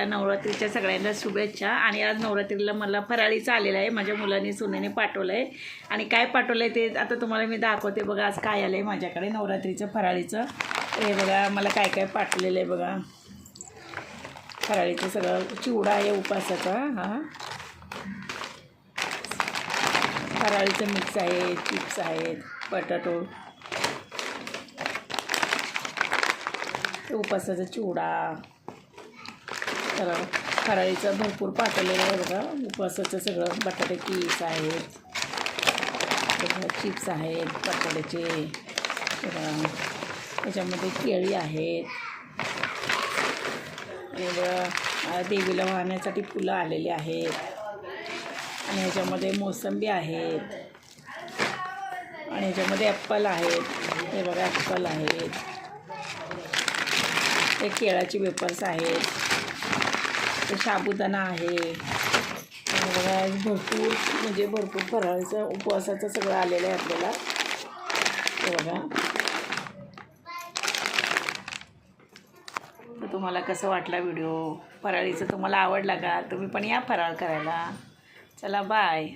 नवरात्रीच्या सगळ्यांना शुभेच्छा। आणि आज नवरात्रीला मला फराळीचं आलेलं आहे, माझ्या मुलांनी सुनेने पाठवलं आहे। आणि काय पाठवलं आहे ते आता तुम्हाला मी दाखवते बघा। आज काय आलं आहे माझ्याकडे नवरात्रीचं फराळीचं, हे बघा मला काय काय पाठवलेलं आहे बघा। फराळीचं सगळं चिवडा आहे उपासाचा, हां फराळीचं मिक्स आहे, चिप्स आहेत, बटाटो, उपासाचा चिवडा, तर फराळीचं भरपूर पाठवलेलं आहे बघा। उपवासाचं सगळं बटाटे चिप्स आहेत, चिप्स आहेत बटाट्याचे, त्याच्यामध्ये केळी आहेत, आणि देवीला वाहण्यासाठी फुलं आलेली आहेत, आणि ह्याच्यामध्ये मोसंबी आहेत, आणि ह्याच्यामध्ये ॲप्पल आहेत, हे बघा ॲप्पल आहेत, हे केळाचे वेफर्स आहेत, ते साबुदाणा आहे, आणि बघा भरपूर म्हणजे भरपूर फराळीचं उपवासाचं सगळं आलेलं आहे आपल्याला, हे बघा। तर तुम्हाला कसं वाटला व्हिडिओ फराळीचं, तुम्हाला आवडला का? तुम्ही पण या फराळ करायला। चला बाय।